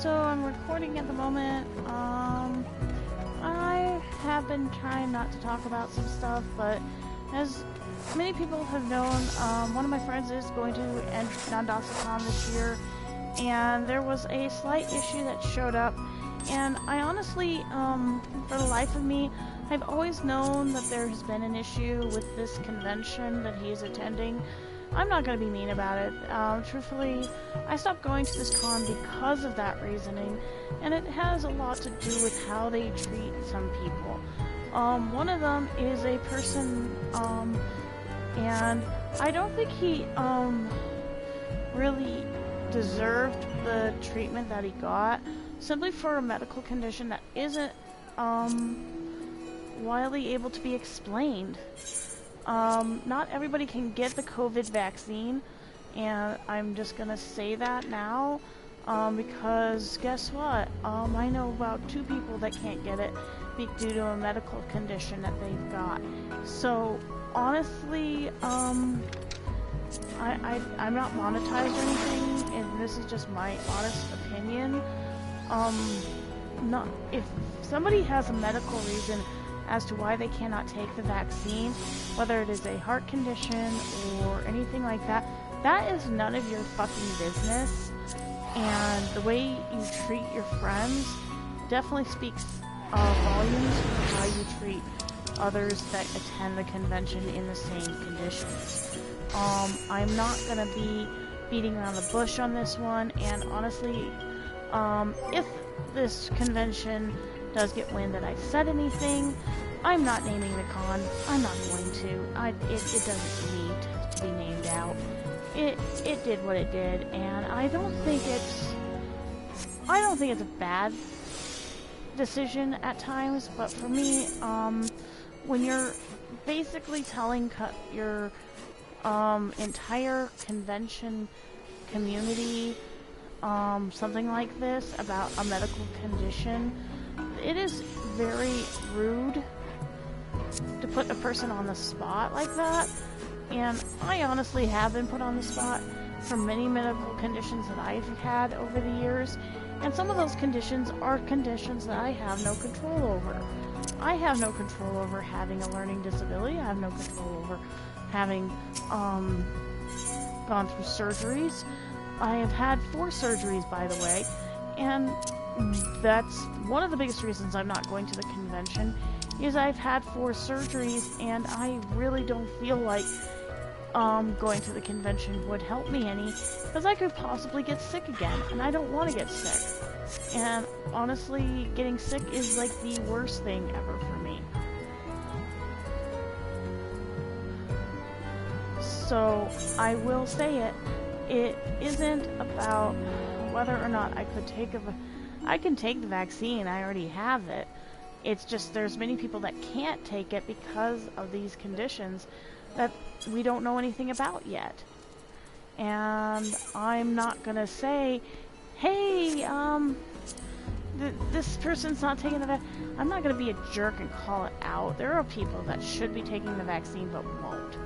So I'm recording at the moment. I have been trying not to talk about some stuff, but as many people have known, one of my friends is going to NagiNaoe1's this year, and there was a slight issue that showed up, and I honestly, for the life of me, I've always known that there has been an issue with this convention that he is attending. I'm not going to be mean about it. Truthfully, I stopped going to this con because of that reasoning, and it has a lot to do with how they treat some people. One of them is a person, and I don't think he, really deserved the treatment that he got, simply for a medical condition that isn't, widely able to be explained. Not everybody can get the COVID vaccine, and I'm just gonna say that now, because guess what? I know about 2 people that can't get it due to a medical condition that they've got. So, honestly, I'm not monetized or anything, and this is just my honest opinion. If somebody has a medical reason as to why they cannot take the vaccine, whether it is a heart condition or anything like that, that is none of your fucking business. And the way you treat your friends definitely speaks volumes for how you treat others that attend the convention in the same conditions. I'm not gonna be beating around the bush on this one, and honestly, if this convention does get wind that I said anything, I'm not naming the con. I'm not going to. It doesn't need to be named out. It did what it did, and I don't think it's a bad decision at times, but for me, when you're basically telling your entire convention community something like this about a medical condition, it is very rude to put a person on the spot like that. And I honestly have been put on the spot for many medical conditions that I've had over the years, and some of those conditions are conditions that I have no control over. I have no control over having a learning disability. I have no control over having gone through surgeries. I have had 4 surgeries, by the way, and that's one of the biggest reasons I'm not going to the convention, is I've had 4 surgeries, and I really don't feel like going to the convention would help me any, because I could possibly get sick again, and I don't want to get sick. And honestly, getting sick is like the worst thing ever for me. So, I will say it isn't about whether or not I could I can take the vaccine. I already have it. It's just there's many people that can't take it because of these conditions that we don't know anything about yet. And I'm not gonna say, hey, this person's not taking the vaccine. I'm not gonna be a jerk and call it out. There are people that should be taking the vaccine but won't.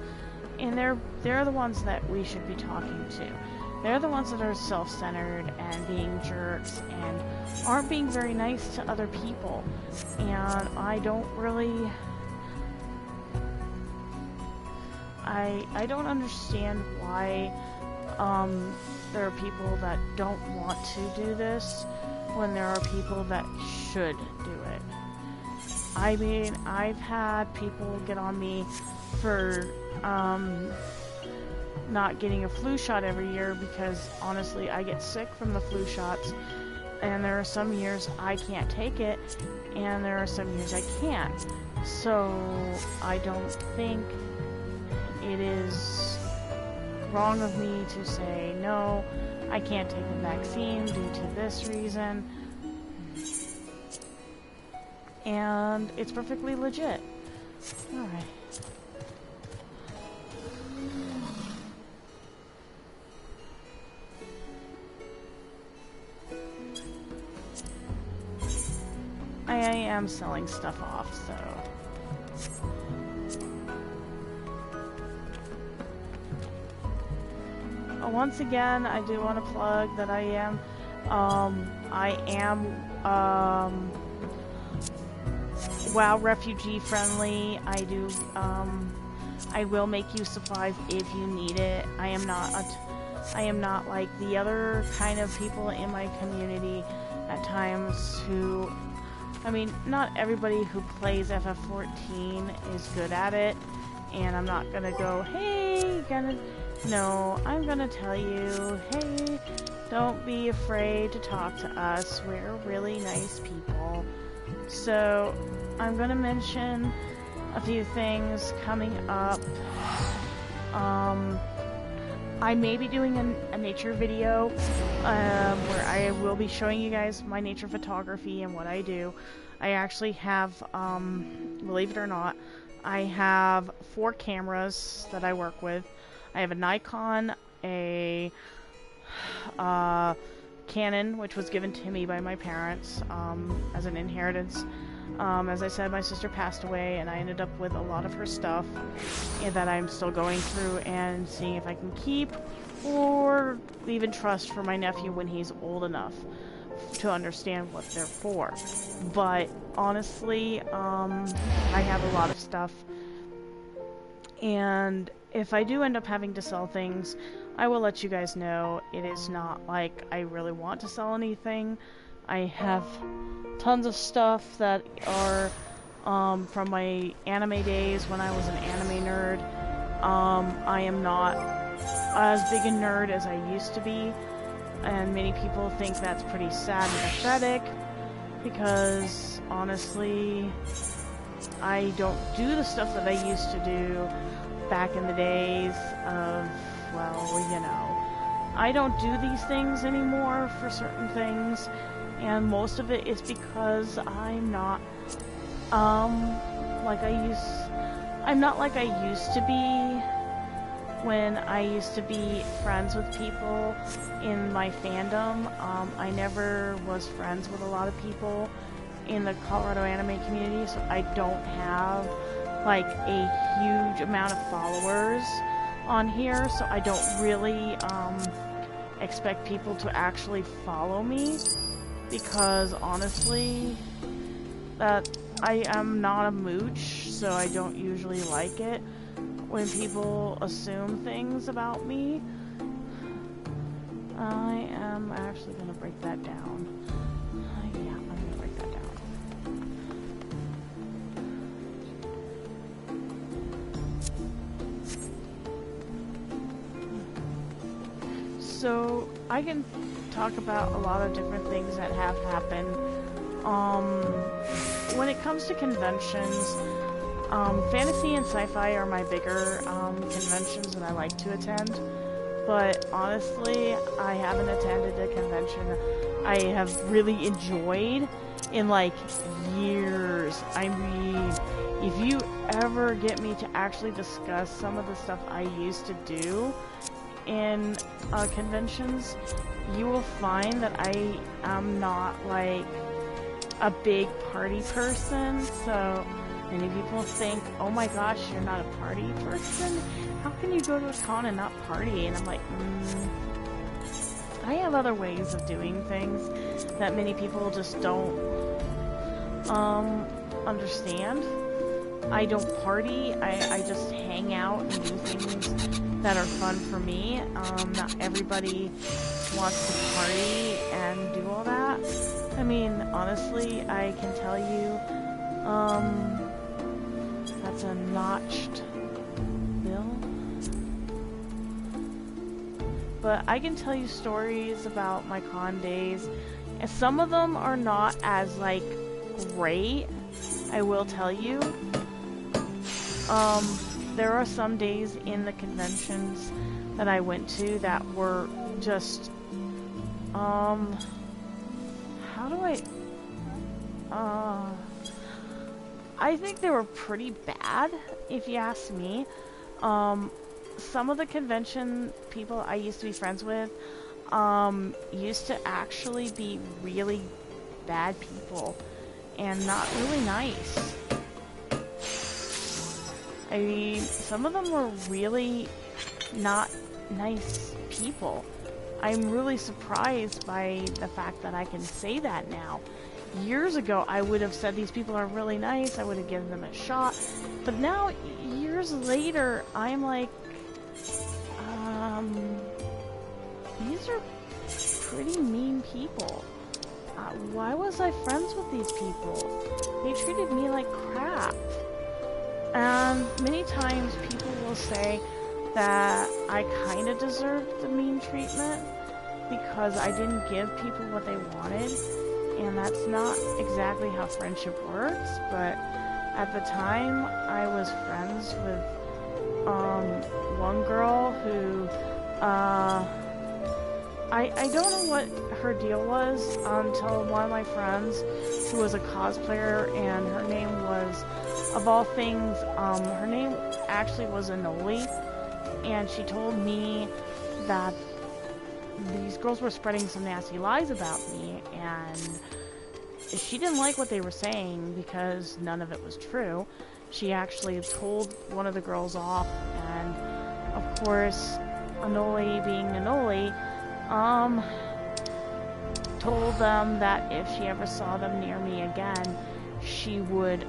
And they're the ones that we should be talking to. They're the ones that are self-centered and being jerks and aren't being very nice to other people. And I don't really... I don't understand why there are people that don't want to do this when there are people that should do it. I mean, I've had people get on me for not getting a flu shot every year because honestly I get sick from the flu shots, and there are some years I can't take it and there are some years I can't. So I don't think it is wrong of me to say no, I can't take the vaccine due to this reason, and it's perfectly legit. Alright. I am selling stuff off, so... Once again, I do want to plug that I am I am, WoW refugee friendly. I will make you supplies if you need it. I am not like the other kind of people in my community at times who, I mean, not everybody who plays FF14 is good at it, and I'm not gonna go, hey, no, I'm gonna tell you, hey, don't be afraid to talk to us. We're really nice people. So, I'm gonna mention a few things coming up. I may be doing a nature video where I will be showing you guys my nature photography and what I do. I actually have, believe it or not, I have 4 cameras that I work with. I have a Nikon, a Canon, which was given to me by my parents as an inheritance. As I said, my sister passed away, and I ended up with a lot of her stuff that I'm still going through and seeing if I can keep or even trust for my nephew when he's old enough to understand what they're for. But honestly, I have a lot of stuff, and if I do end up having to sell things, I will let you guys know. It is not like I really want to sell anything. I have tons of stuff that are from my anime days when I was an anime nerd. I am not as big a nerd as I used to be, and many people think that's pretty sad and pathetic, because honestly, I don't do the stuff that I used to do back in the days of, well, you know, I don't do these things anymore for certain things, and most of it is because I'm not like I used to be when I used to be friends with people in my fandom. I never was friends with a lot of people in the Colorado anime community, so I don't have like a huge amount of followers on here, so I don't really expect people to actually follow me, because honestly, that I am not a mooch, so I don't usually like it when people assume things about me. I am actually going to break that down. Yeah, I'm going to break that down. So, I can talk about a lot of different things that have happened. When it comes to conventions, fantasy and sci-fi are my bigger conventions that I like to attend. But honestly, I haven't attended a convention I have really enjoyed in like years. I mean, if you ever get me to actually discuss some of the stuff I used to do in conventions, you will find that I am not like a big party person. So many people think, oh my gosh, you're not a party person? How can you go to a con and not party? And I'm like, I have other ways of doing things that many people just don't understand. I don't party, I just hang out and do things that are fun for me. Not everybody wants to party and do all that. I mean, honestly, I can tell you, that's a notched bill. But I can tell you stories about my con days, and some of them are not as, like, great, I will tell you. There are some days in the conventions that I went to that were just, how do I think they were pretty bad, if you ask me. Some of the convention people I used to be friends with, used to actually be really bad people, and not really nice. I mean, some of them were really not nice people. I'm really surprised by the fact that I can say that now. Years ago, I would have said these people are really nice, I would have given them a shot, but now, years later, I'm like, these are pretty mean people. Why was I friends with these people? They treated me like crap. And many times people will say that I kind of deserved the mean treatment because I didn't give people what they wanted. And that's not exactly how friendship works, but at the time I was friends with one girl who I don't know what her deal was until one of my friends who was a cosplayer, and her name was, of all things, her name actually was NagiNaoe, and she told me that these girls were spreading some nasty lies about me, and she didn't like what they were saying because none of it was true. She actually told one of the girls off, and of course, NagiNaoe being NagiNaoe, told them that if she ever saw them near me again, she would,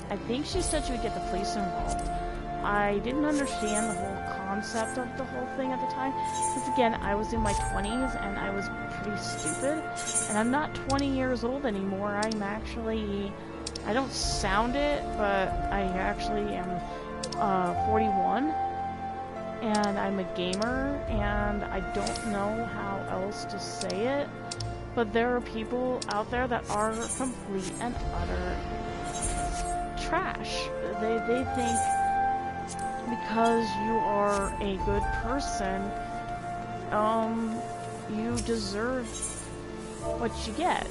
I think she said she would get the police involved. I didn't understand the whole concept of the whole thing at the time, because again, I was in my 20s and I was pretty stupid, and I'm not 20 years old anymore. I'm actually, I don't sound it, but I actually am 41, and I'm a gamer, and I don't know how else to say it, but there are people out there that are complete and utter trash. They think because you are a good person, you deserve what you get.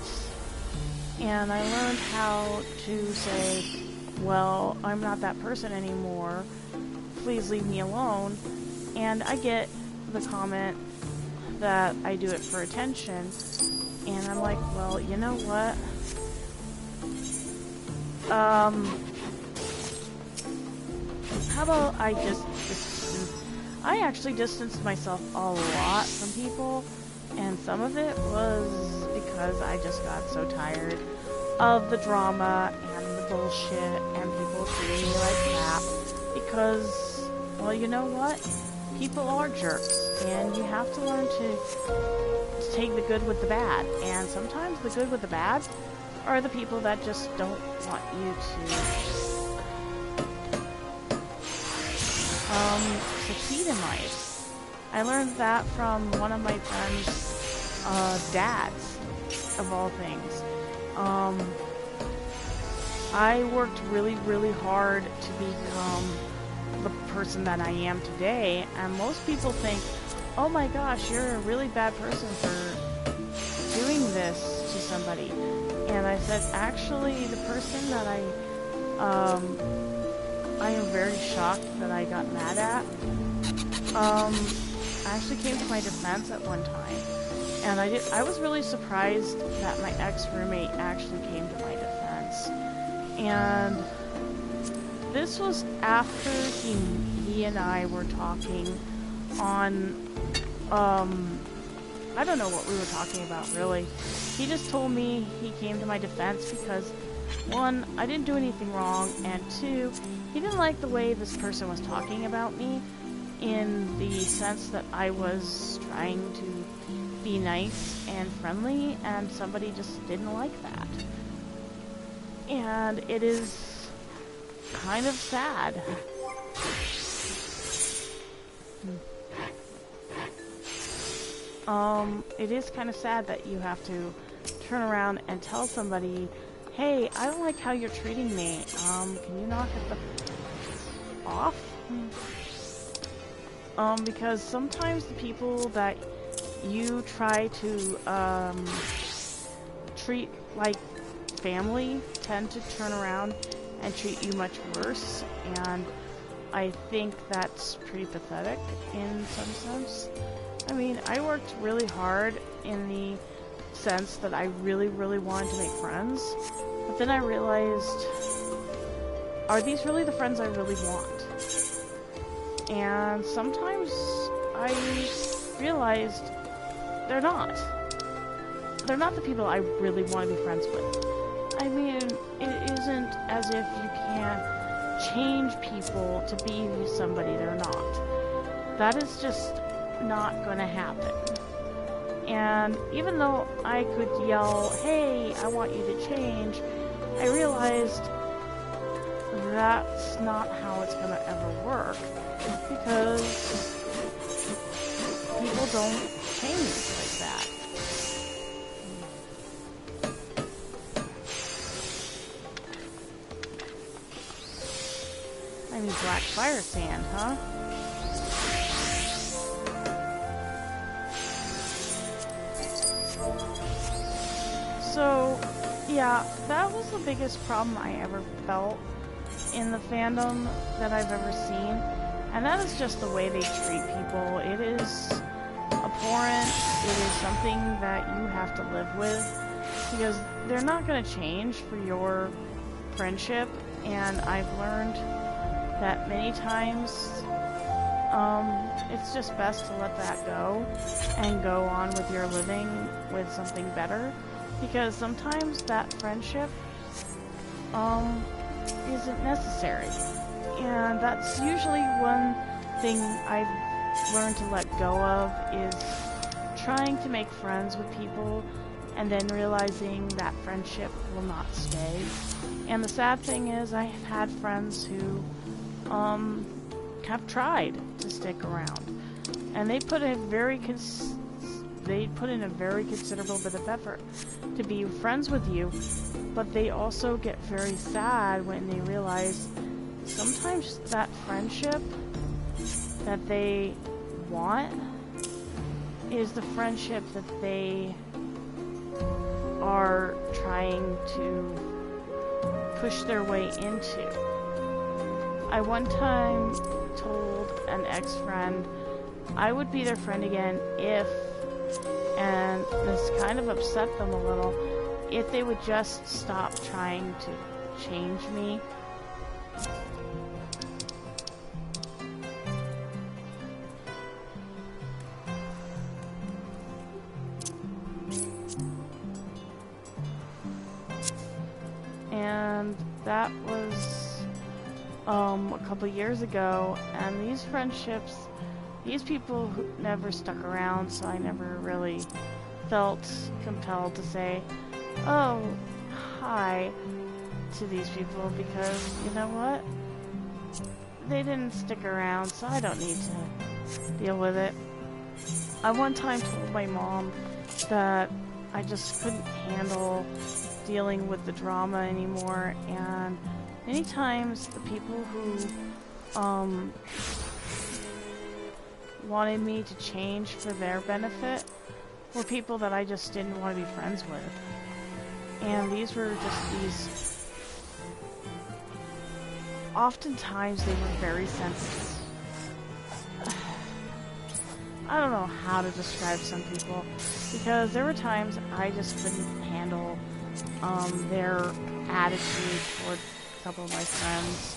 And I learned how to say, well, I'm not that person anymore, please leave me alone. And I get the comment that I do it for attention, and I'm like, well, you know what? How about I just distance? I actually distanced myself a lot from people, and some of it was because I just got so tired of the drama and the bullshit and people treating me like crap. Because, well, you know what? People are jerks, and you have to learn to take the good with the bad. And sometimes the good with the bad are the people that just don't want you to succeed in life. I learned that from one of my friend's dads, of all things. I worked really, really hard to become the person that I am today, and most people think, oh my gosh, you're a really bad person for doing this to somebody. And I said, actually, the person that I am very shocked that I got mad at, actually came to my defense at one time. And I was really surprised that my ex-roommate actually came to my defense. And this was after he and I were talking on, I don't know what we were talking about, really. He just told me he came to my defense because, one, I didn't do anything wrong, and two, he didn't like the way this person was talking about me, in the sense that I was trying to be nice and friendly, and somebody just didn't like that. And it is kind of sad. It is kind of sad that you have to turn around and tell somebody, hey, I don't like how you're treating me. Can you knock it off? Because sometimes the people that you try to treat like family tend to turn around and treat you much worse, and I think that's pretty pathetic in some sense. I mean, I worked really hard in the sense that I really, really wanted to make friends, but then I realized, are these really the friends I really want? And sometimes I realized they're not. They're not the people I really want to be friends with. I mean, it isn't as if you can change people to be somebody they're not. That is just not going to happen. And even though I could yell, hey, I want you to change, I realized that's not how it's going to ever work. Because people don't change like that. I mean, black fire sand, huh? So, yeah, that was the biggest problem I ever felt in the fandom that I've ever seen. And that is just the way they treat people. It is abhorrent. It is something that you have to live with. Because they're not going to change for your friendship. And I've learned that many times it's just best to let that go and go on with your living with something better, because sometimes that friendship isn't necessary, and that's usually one thing I've learned to let go of, is trying to make friends with people and then realizing that friendship will not stay. And the sad thing is, I have had friends who have tried to stick around, and they put in a very considerable bit of effort to be friends with you, but they also get very sad when they realize sometimes that friendship that they want is the friendship that they are trying to push their way into. I one time told an ex-friend I would be their friend again if, and this kind of upset them a little, if they would just stop trying to change me. And that was a couple years ago, and these friendships, these people who never stuck around, so I never really felt compelled to say, oh, hi, to these people, because, you know what? They didn't stick around, so I don't need to deal with it. I one time told my mom that I just couldn't handle dealing with the drama anymore, and many times the people who wanted me to change for their benefit were people that I just didn't want to be friends with. And these were just these... Oftentimes they were very sensitive. I don't know how to describe some people, because there were times I just couldn't handle their attitude toward a couple of my friends.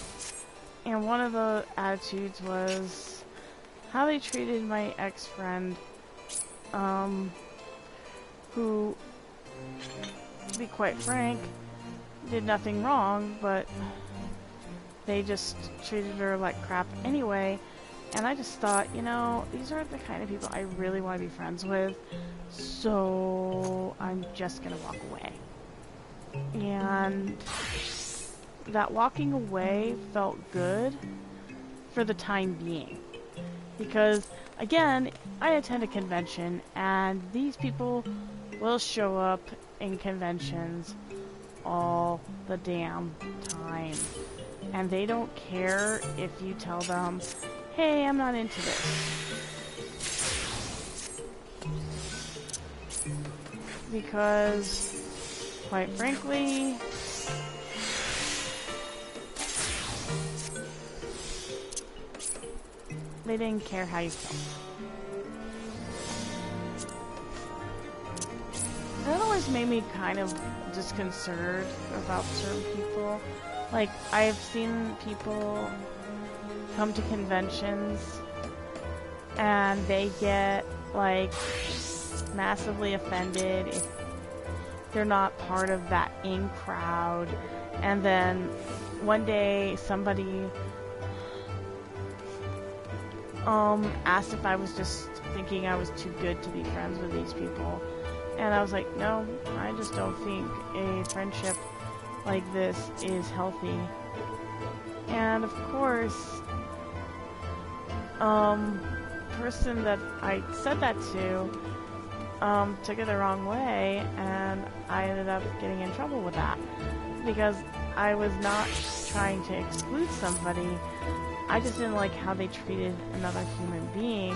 And one of the attitudes was how they treated my ex-friend, who, to be quite frank, did nothing wrong, but they just treated her like crap anyway. And I just thought, you know, these aren't the kind of people I really want to be friends with, so I'm just gonna walk away. And that walking away felt good for the time being. Because, again, I attend a convention, and these people will show up in conventions all the damn time. And they don't care if you tell them, hey, I'm not into this. Because, quite frankly, they didn't care how you felt. That always made me kind of disconcerted about certain people. Like, I've seen people come to conventions and they get like massively offended if they're not part of that in crowd. And then one day somebody asked if I was just thinking I was too good to be friends with these people. And I was like, no, I just don't think a friendship like this is healthy. And of course, person that I said that to took it the wrong way, and I ended up getting in trouble with that because I was not trying to exclude somebody. I just didn't like how they treated another human being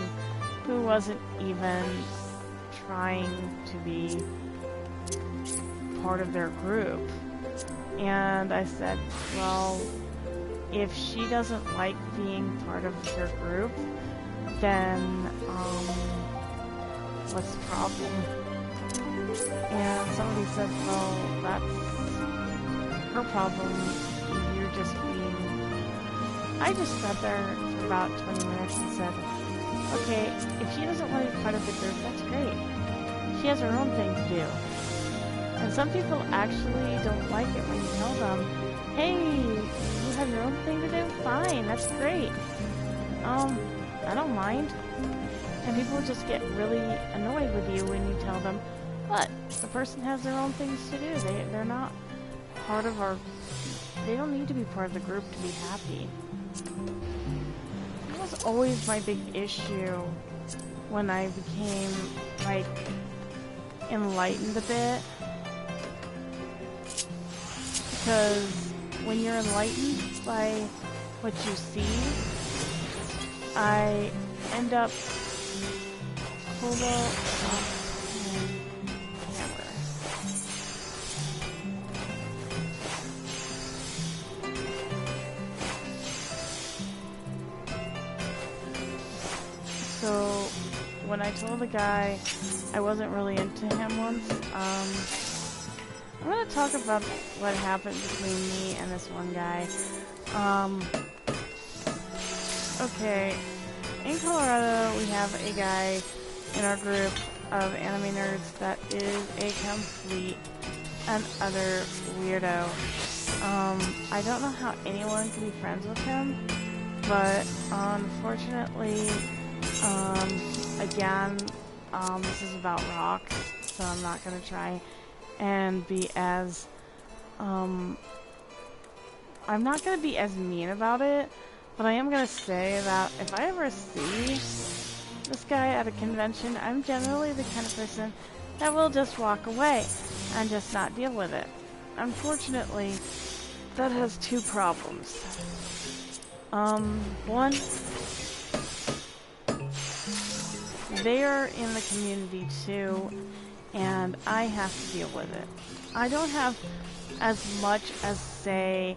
who wasn't even trying to be part of their group. And I said, well, if she doesn't like being part of your group, then what's the problem? And somebody said, well, that's her problem. You're just being... I just sat there for about 20 minutes and said, okay, if she doesn't want to be part of the group, that's great. She has her own thing to do. And some people actually don't like it when you tell them, hey, you have your own thing to do? Fine, that's great. I don't mind. And people just get really annoyed with you when you tell them, but the person has their own things to do. They're not part of our... They don't need to be part of the group to be happy. That was always my big issue when I became, like, enlightened a bit. Because when you're enlightened by what you see, I end up So when I told the guy I wasn't really into him once, I'm gonna talk about what happened between me and this one guy. Okay, in Colorado we have a guy in our group of anime nerds that is a complete and utter weirdo. I don't know how anyone can be friends with him, but unfortunately, again, this is about rocks, so I'm not gonna try and be as, I'm not gonna be as mean about it, but I am gonna say that if I ever see this guy at a convention, I'm generally the kind of person that will just walk away and just not deal with it. Unfortunately, that has two problems. One, they are in the community too, and I have to deal with it. I don't have as much as, say,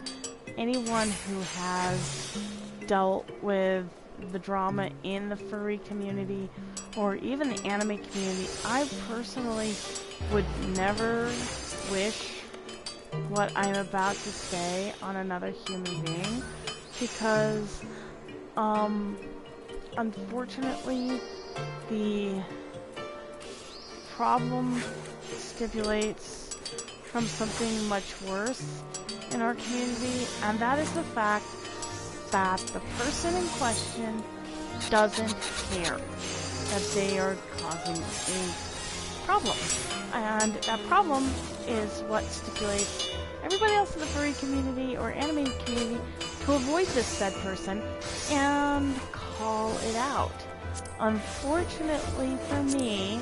anyone who has dealt with the drama in the furry community or even the anime community. I personally would never wish what I'm about to say on another human being because, unfortunately, the problem stipulates from something much worse in our community, and that is the fact that the person in question doesn't care that they are causing a problem. And that problem is what stipulates everybody else in the furry community or anime community to avoid this said person and call it out. Unfortunately for me,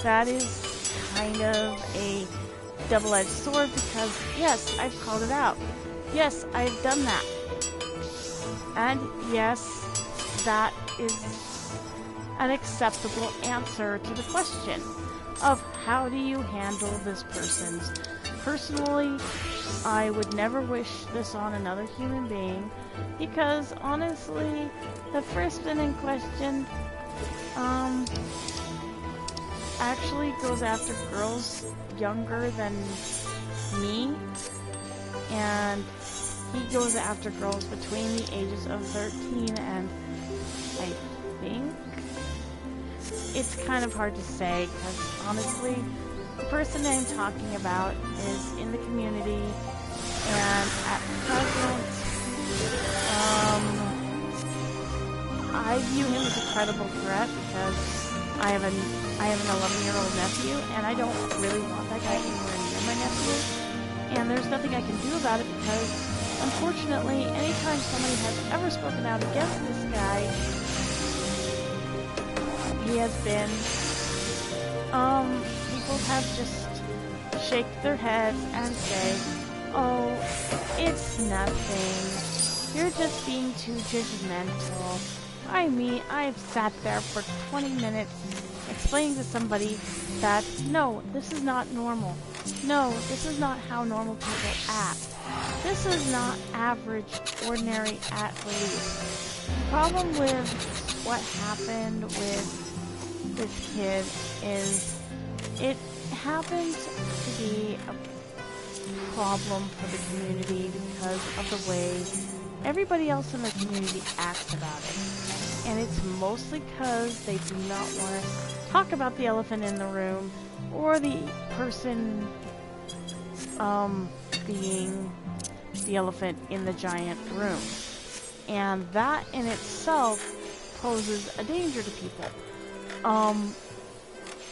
that is kind of a double-edged sword because, yes, I've called it out. Yes, I've done that. And yes, that is an acceptable answer to the question of how do you handle this person's. Personally, I would never wish this on another human being because honestly, the person in question actually goes after girls younger than me, and he goes after girls between the ages of 13 and I think it's kind of hard to say, because honestly, the person I'm talking about is in the community, and at present, I view him as a credible threat because I have an 11-year-old nephew, and I don't really want that guy anywhere near my nephew. And there's nothing I can do about it because, unfortunately, anytime somebody has ever spoken out against this guy, he has been, people have just shake their heads and say, oh, it's nothing. You're just being too judgmental. I mean, I've sat there for 20 minutes explaining to somebody that, no, this is not normal. No, this is not how normal people act. This is not average, ordinary at least. The problem with what happened with this kid is it happens to be a problem for the community because of the way everybody else in the community acts about it. And it's mostly because they do not want to talk about the elephant in the room or the person being the elephant in the giant room. And that in itself poses a danger to people.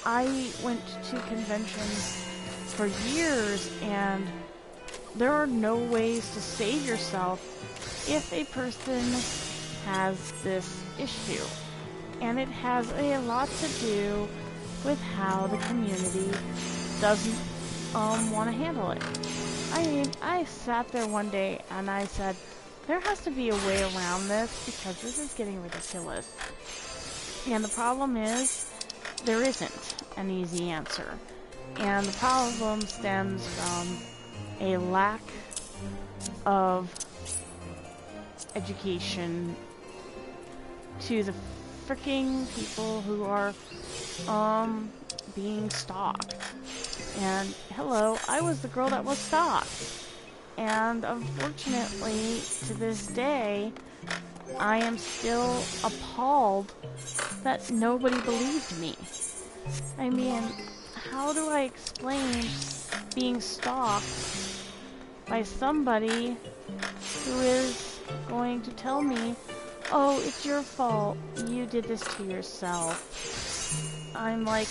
I went to conventions for years, and there are no ways to save yourself if a person has this issue. And it has a lot to do with how the community doesn't want to handle it. I mean, I sat there one day and I said, there has to be a way around this because this is getting ridiculous. And the problem is, there isn't an easy answer. And the problem stems from a lack of education to the freaking people who are being stalked. And hello, I was the girl that was stalked. And unfortunately, to this day, I am still appalled that nobody believed me. I mean, how do I explain being stalked by somebody who is going to tell me, oh, it's your fault, you did this to yourself? I'm like,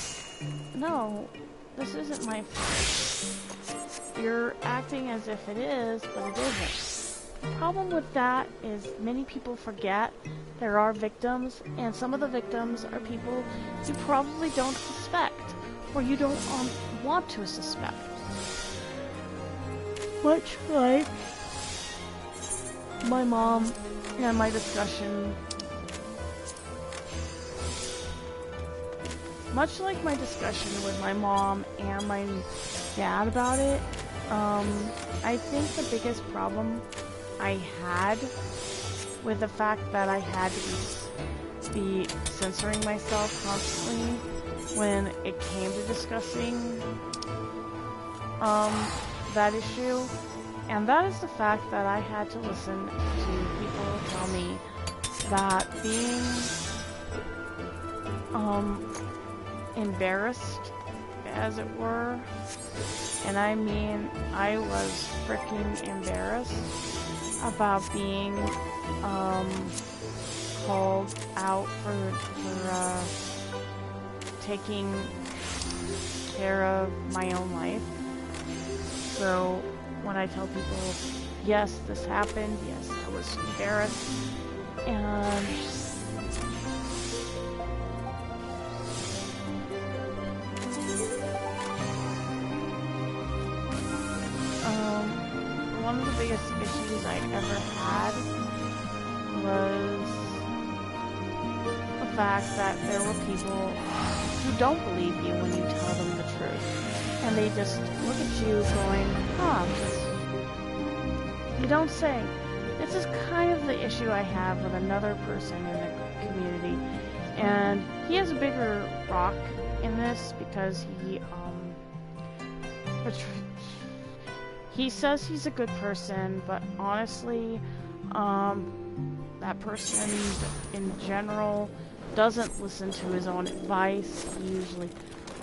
no, this isn't my fault. You're acting as if it is, but it isn't. The problem with that is many people forget there are victims, and some of the victims are people you probably don't suspect, or you don't want to suspect. Much like my mom and my discussion. Much like my discussion with my mom and my dad about it, I think the biggest problem I had with the fact that I had to be censoring myself constantly when it came to discussing that issue, and that is the fact that I had to listen to people tell me that being embarrassed, as it were, and I mean I was freaking embarrassed about being called out for taking care of my own life. So when I tell people, yes, this happened, yes, I was embarrassed, and one of the biggest issues I ever had was the fact that there were people who don't believe you when you tell them the truth. And they just look at you going, huh, you don't say. This is kind of the issue I have with another person in the community. And he has a bigger rock in this because he says he's a good person, but honestly, that person in general doesn't listen to his own advice. He usually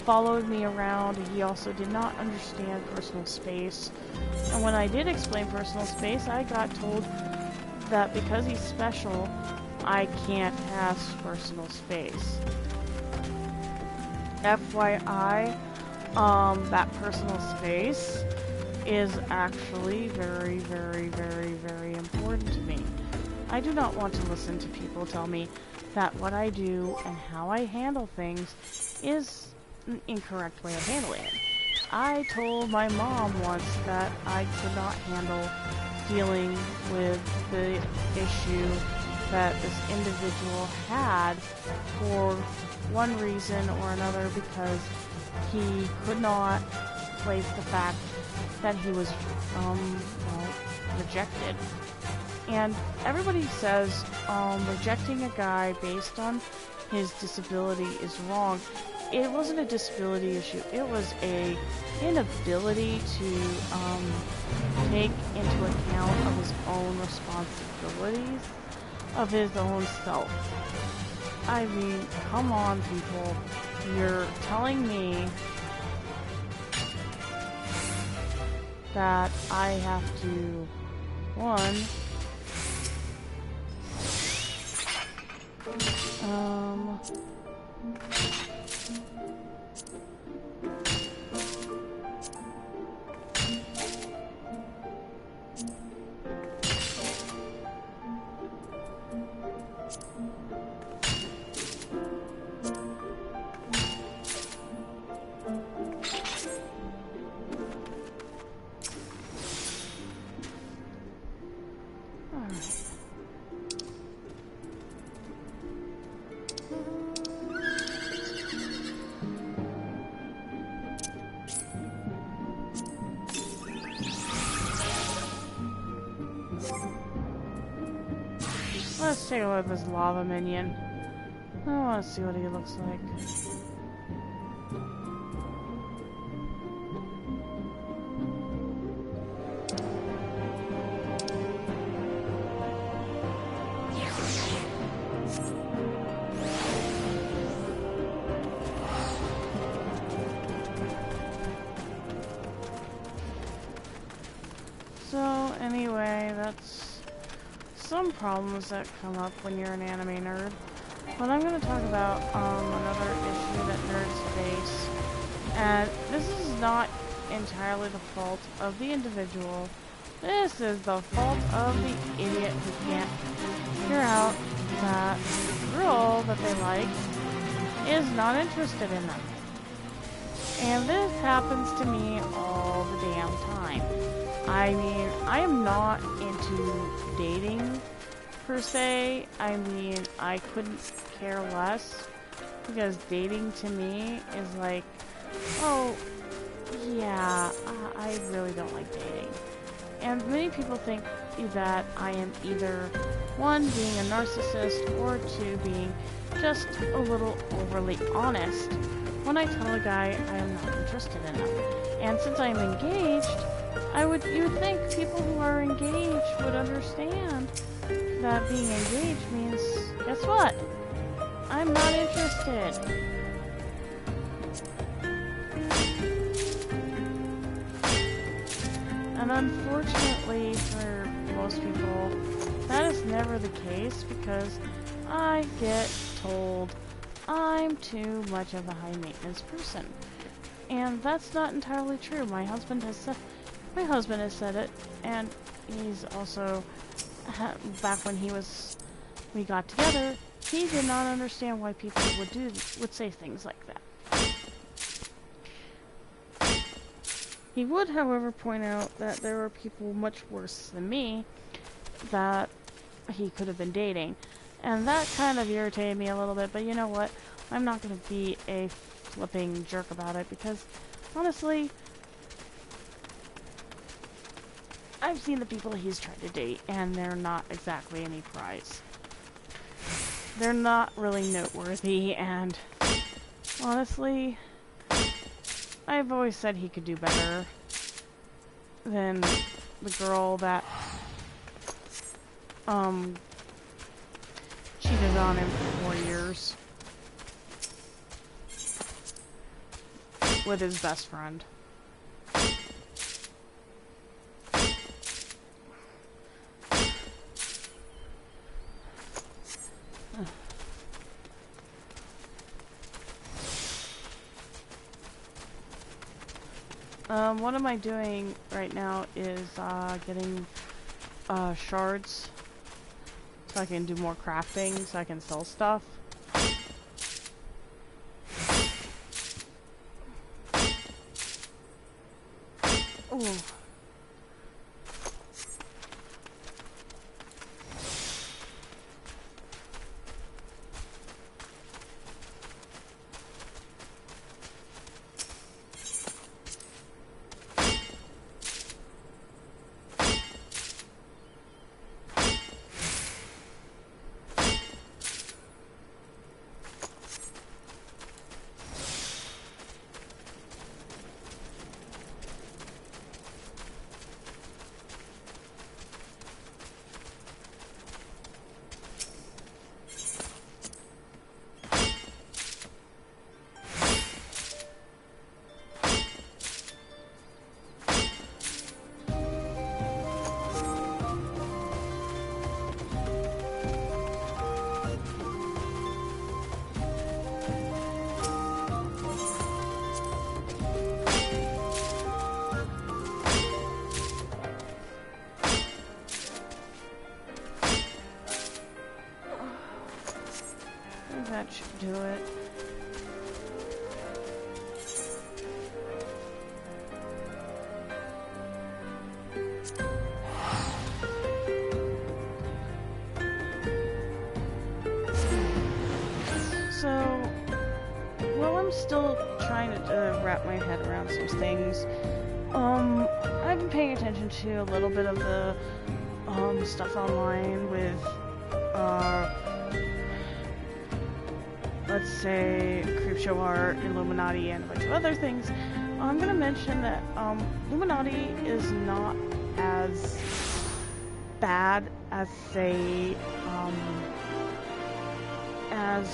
followed me around. He also did not understand personal space. And when I did explain personal space, I got told that because he's special, I can't pass personal space. FYI, that personal space is actually very, very, very, very important to me. I do not want to listen to people tell me that what I do and how I handle things is an incorrect way of handling it. I told my mom once that I could not handle dealing with the issue that this individual had for one reason or another, because he could not place the fact that he was, rejected. And everybody says, rejecting a guy based on his disability is wrong. It wasn't a disability issue. It was a inability to, take into account of his own responsibilities, of his own self. I mean, come on, people. You're telling me that I have to, one, let's take a look at this lava minion. I want to see what he looks like. So, anyway, that's some problems that come up when you're an anime nerd. But I'm going to talk about another issue that nerds face. And this is not entirely the fault of the individual. This is the fault of the idiot who can't figure out that the girl that they like is not interested in them. And this happens to me all the damn time. I mean, I am not into dating per se. I mean, I couldn't care less, because dating to me is like, oh, yeah, I really don't like dating. And many people think that I am either, one, being a narcissist, or two, being just a little overly honest when I tell a guy I am not interested in him. And since I'm engaged, you would think people who are engaged would understand that being engaged means, guess what? I'm not interested. And unfortunately for most people, that is never the case, because I get told I'm too much of a high maintenance person. And that's not entirely true. My husband has said it, and he's also, back when we got together, he did not understand why people would say things like that. He would, however, point out that there are people much worse than me that he could have been dating. And that kind of irritated me a little bit, but you know what? I'm not going to be a flipping jerk about it, because, honestly, I've seen the people he's tried to date, and they're not exactly any prize. They're not really noteworthy, and honestly, I've always said he could do better than the girl that cheated on him for 4 years. pictures with his best friend. What am I doing right now is getting shards so I can do more crafting, so I can sell stuff. Ooh. That should do it. So, while I'm still trying to wrap my head around some things, I've been paying attention to a little bit of the stuff online with let's say Creepshow Art, Illuminati, and a bunch of other things. I'm gonna mention that Illuminati is not as bad as say as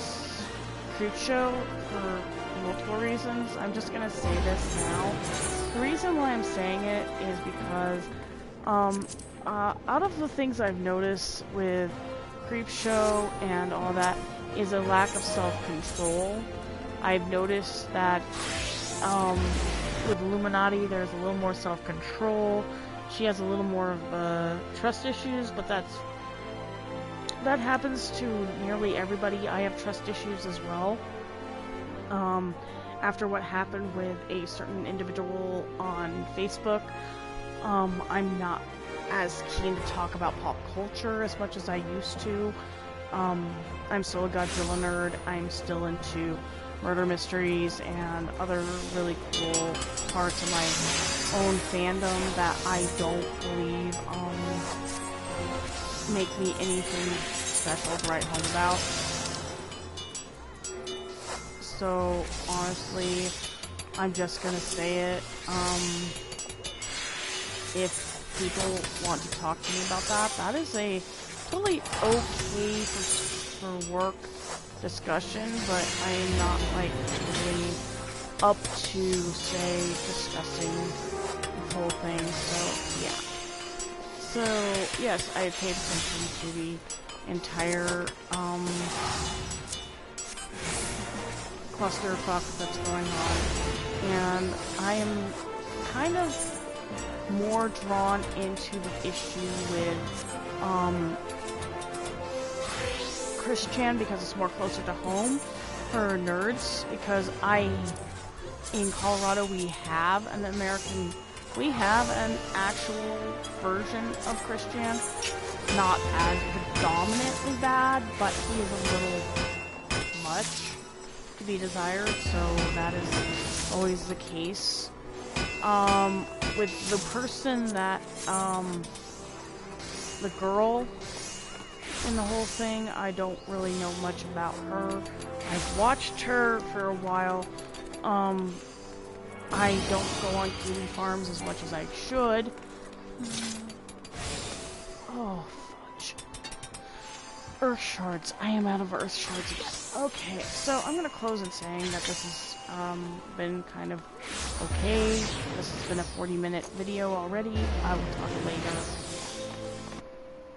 Creepshow for multiple reasons. I'm just gonna say this now. The reason why I'm saying it is because out of the things I've noticed with Creepshow and all that is a lack of self-control. I've noticed that with Illuminati there's a little more self-control. She has a little more of trust issues, but that happens to nearly everybody. I have trust issues as well. After what happened with a certain individual on Facebook, I'm not as keen to talk about pop culture as much as I used to. I'm still a Godzilla nerd. I'm still into murder mysteries and other really cool parts of my own fandom that I don't believe make me anything special to write home about. So honestly, I'm just gonna say it. If people want to talk to me about that, that is a totally okay for work discussion, but I am not like really up to say discussing the whole thing. So yeah. So yes, I paid attention to the entire clusterfuck that's going on, and I am kind of more drawn into the issue with Christian because it's more closer to home for nerds, because in Colorado we have an actual version of Christian, not as predominantly bad, but he is a little much to be desired, so that is always the case. With the person that, the girl in the whole thing, I don't really know much about her. I've watched her for a while. I don't go on Kiwi Farms as much as I should. Oh, fudge. Earth shards. I am out of earth shards again. Okay, so I'm gonna close in saying that this has been kind of okay. This has been a 40-minute video already. I will talk later.